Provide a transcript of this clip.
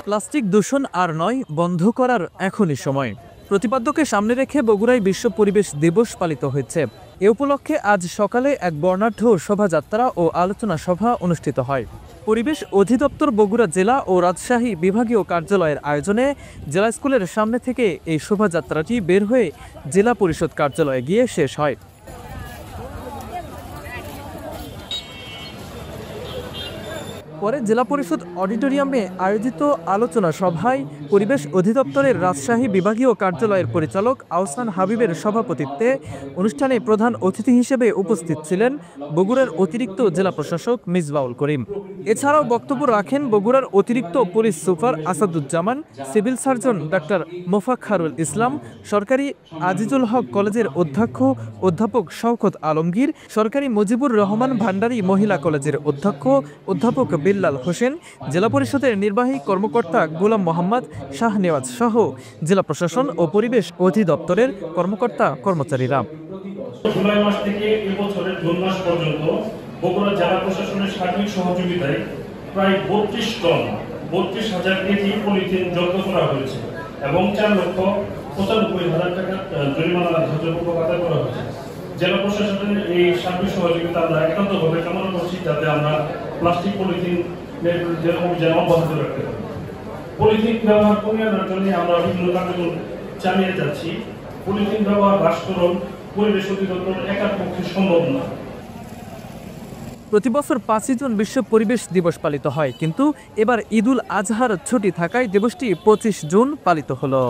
Plastic দূষণ আর নয়, বন্ধ করার এখনই সময়। প্রতিপাদ্যকে সামনে রেখে বগুড়ায় বিশ্ব পরিবেশ দিবস পালিত হয়েছে। এ উপলক্ষে আজ সকালে এক বর্ণাঢ্য শোভাযাত্রা ও আলোচনা সভা অনুষ্ঠিত হয়। পরিবেশ অধিদপ্তর বগুড়া জেলা ও রাজশাহী বিভাগীয় কার্যালয়ের আয়োজনে জেলা স্কুলের সামনে থেকে এই শোভাযাত্রাটি বের হয়ে জেলা পরিষদ কার্যালয়ে গিয়ে শেষ হয়। পরে জেলা পরিষদ অডিটোরিয়ামে আয়োজিত আলোচনা সভায় পরিবেশ অধিদপ্তরের রাজশাহী বিভাগীয় কার্যালয়ের পরিচালক আহসান হাবিবের সভাপতিত্বে অনুষ্ঠানে প্রধান অতিথি হিসেবে উপস্থিত ছিলেন বগুড়ার অতিরিক্ত জেলা প্রশাসক মিসবাউল করিম। এছাড়াও বক্তব্য রাখেন বগুড়ার অতিরিক্ত police super Asaduzzaman, civil surgeon doctor Mofakkharul Islam, সরকারি আজিজুল হক কলেজের অধ্যাপক শওকত আলমগীর, সরকারি মুজিবুর রহমান ভান্ডারী মহিলা কলেজের অধ্যাপক বিল্লাল হোসেন, জেলা পরিষদের নির্বাহী কর্মকর্তা গোলাম মোহাম্মদ শাহনেওয়াজ সহ জেলা প্রশাসন ও পরিবেশ অধিদপ্তরের কর্মকর্তা কর্মচারীরা। জুলাই মাস থেকে এবছরের জুন মাস পর্যন্ত বগুড়া জেলা প্রশাসনের সার্বিক সহযোগিতায় প্রায় 32,000 কেজি পলিথিন জব্দ করা হয়েছে এবং 4,95,000 টাকা জরিমানা ধার্য করা হয়েছে। জেলা প্রশাসনের এই সার্বিক সহযোগিতা আমরা একান্তভাবে কামনা করছি, যাতে আমরা প্লাস্টিক পলিথিন অভিযান অব্যাহত রাখতে পারি। পলিথিন ব্যবহার কমিয়ে আনার জন্য আমরা বিভিন্ন কার্যক্রম চালিয়ে যাচ্ছি। পলিথিন ব্যবহার হ্রাসকরণ পরিবেশ অধিদপ্তর একার পক্ষে সম্ভব না। প্রতিবছর 5 জুন বিশ্ব পরিবেশ দিবস পালিত হয়, কিন্তু এবার ঈদুল আজহার ছুটি থাকায় দিবসটি 25 জুন পালিত হলো।